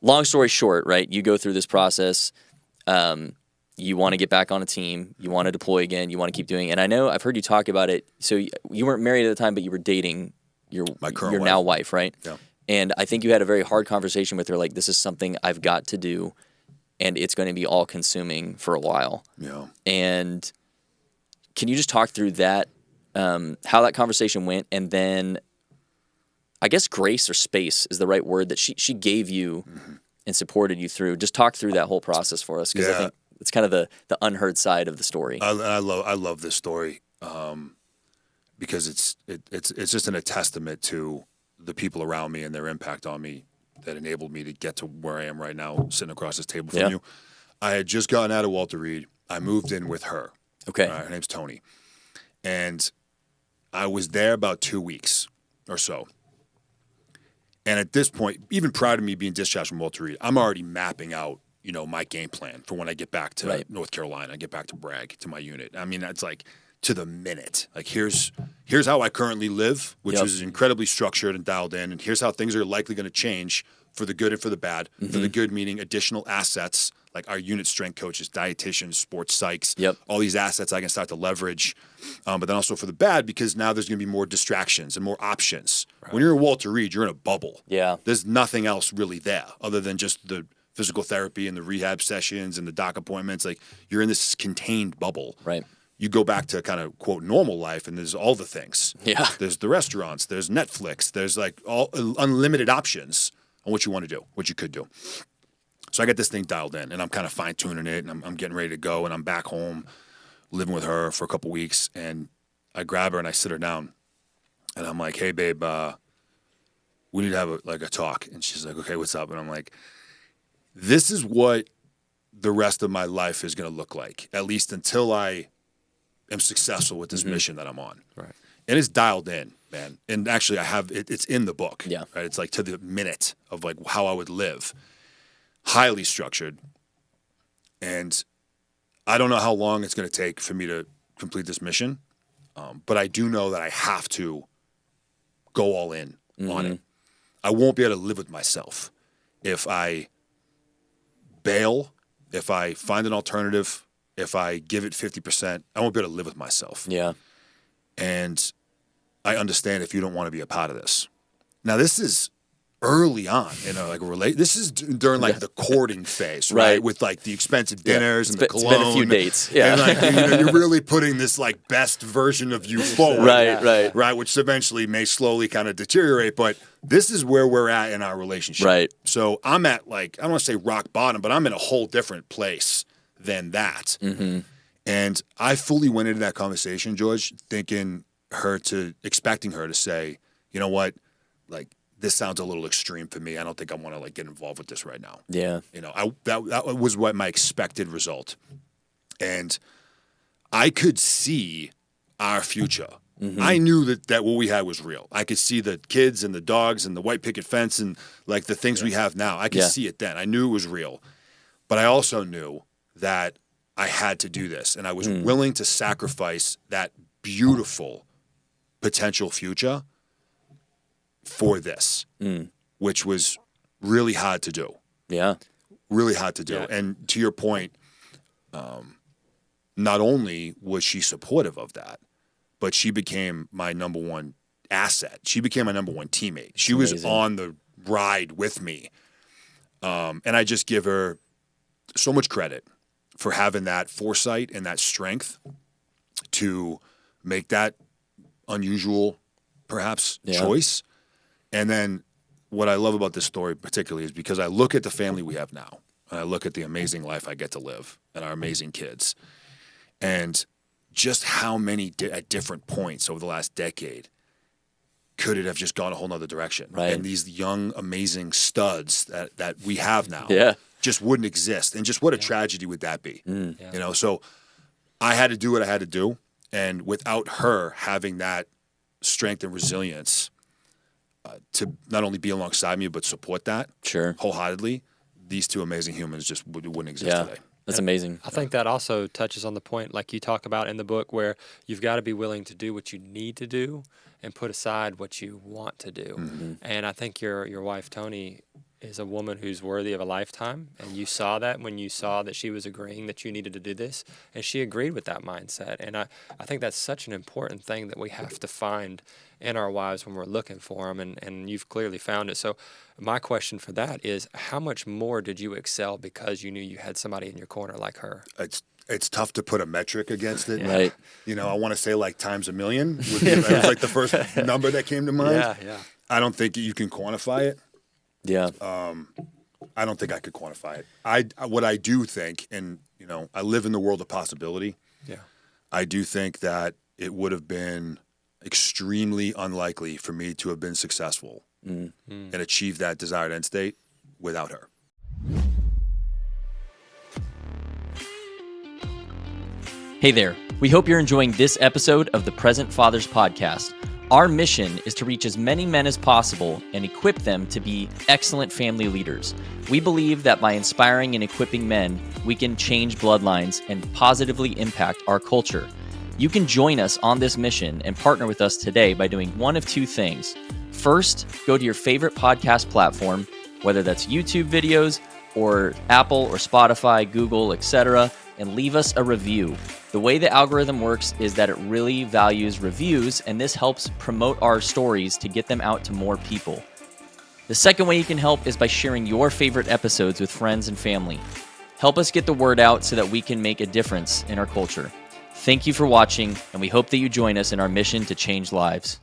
long story short, right? You go through this process. You want to get back on a team. You want to deploy again. You want to keep doing it. And I know I've heard you talk about it. So you weren't married at the time, but you were dating your now wife, right? Yeah. And I think you had a very hard conversation with her, like, this is something I've got to do, and it's going to be all-consuming for a while. Yeah. And can you just talk through that, how that conversation went, and then I guess grace or space is the right word that she gave you and supported you through. Just talk through that whole process for us, because I think it's kind of the unheard side of the story. I love this story because it's just a testament to the people around me and their impact on me that enabled me to get to where I am right now, sitting across this table from you. I had just gotten out of Walter Reed. I moved in with her. Okay. Her name's Tony. And I was there about 2 weeks or so. And at this point, even prior to me being discharged from Walter Reed, I'm already mapping out, my game plan for when I get back to North Carolina, I get back to Bragg, to my unit. I mean, that's like to the minute. Like, here's how I currently live, which is incredibly structured and dialed in. And here's how things are likely going to change for the good and for the bad. For the good, meaning additional assets, like our unit strength coaches, dietitians, sports psychs, all these assets I can start to leverage. But then also for the bad, because now there's going to be more distractions and more options. Right. When you're in Walter Reed, you're in a bubble. Yeah. There's nothing else really there other than just the physical therapy and the rehab sessions and the doc appointments. Like, you're in this contained bubble. Right. You go back to kind of, quote, normal life, and there's all the things. Yeah. There's the restaurants. There's Netflix. There's, like, all unlimited options on what you want to do, what you could do. So I get this thing dialed in, and I'm kind of fine-tuning it, and I'm getting ready to go, and I'm back home living with her for a couple weeks, and I grab her, and I sit her down, and I'm like, hey, babe, we need to have a talk. And she's like, okay, what's up? And I'm like, this is what the rest of my life is going to look like, at least until I am successful with this mission that I'm on. Right. And it's dialed in, man. And actually, I have it's in the book. Yeah. Right. It's like to the minute of like how I would live. Highly structured. And I don't know how long it's going to take for me to complete this mission, but I do know that I have to go all in on it. I won't be able to live with myself if I bail, if I find an alternative, if I give it 50%. I won't be able to live with myself. Yeah. And I understand if you don't want to be a part of this. Now, this is early on, this is during like the courting phase, right? With like the expensive dinners and the cologne. It's been a few dates. Yeah. And like, you're really putting this like best version of you forward. Right. Which eventually may slowly kind of deteriorate. But this is where we're at in our relationship. Right. So I'm at like, I don't want to say rock bottom, but I'm in a whole different place than that. And I fully went into that conversation, George, expecting her to say, you know what, like, this sounds a little extreme for me. I don't think I want to like get involved with this right now. Yeah. That was what my expected result. And I could see our future. I knew that what we had was real. I could see the kids and the dogs and the white picket fence and like the things we have now. I could see it then. I knew it was real. But I also knew that I had to do this. And I was willing to sacrifice that beautiful potential future for this, which was really hard to do. Yeah. Really hard to do. Yeah. And to your point, not only was she supportive of that, but she became my number one asset. She became my number one teammate. She was on the ride with me. And I just give her so much credit for having that foresight and that strength to make that unusual, perhaps, choice. And then what I love about this story particularly is because I look at the family we have now, and I look at the amazing life I get to live and our amazing kids, and just how many at different points over the last decade could it have just gone a whole nother direction? Right. And these young, amazing studs that we have now just wouldn't exist. And just what a tragedy would that be? So I had to do what I had to do. And without her having that strength and resilience to not only be alongside me, but support that wholeheartedly, these two amazing humans just wouldn't exist today. That's amazing. I think that also touches on the point, like you talk about in the book, where you've got to be willing to do what you need to do and put aside what you want to do. And I think your wife, Tony, is a woman who's worthy of a lifetime. And you saw that when you saw that she was agreeing that you needed to do this. And she agreed with that mindset. And I think that's such an important thing that we have to find in our wives when we're looking for them. And you've clearly found it. So my question for that is, how much more did you excel because you knew you had somebody in your corner like her? It's tough to put a metric against it. Right. You know, I want to say like times a million. That was like the first number that came to mind. Yeah. I don't think you can quantify it. Yeah. I don't think I could quantify it. What I do think, and you know, I live in the world of possibility. Yeah. I do think that it would have been extremely unlikely for me to have been successful and achieve that desired end state without her. Hey there. We hope you're enjoying this episode of the Present Fathers Podcast. Our mission is to reach as many men as possible and equip them to be excellent family leaders. We believe that by inspiring and equipping men, we can change bloodlines and positively impact our culture. You can join us on this mission and partner with us today by doing one of two things. First, go to your favorite podcast platform, whether that's YouTube videos or Apple or Spotify, Google, etc., and leave us a review. The way the algorithm works is that it really values reviews, and this helps promote our stories to get them out to more people. The second way you can help is by sharing your favorite episodes with friends and family. Help us get the word out so that we can make a difference in our culture. Thank you for watching, and we hope that you join us in our mission to change lives.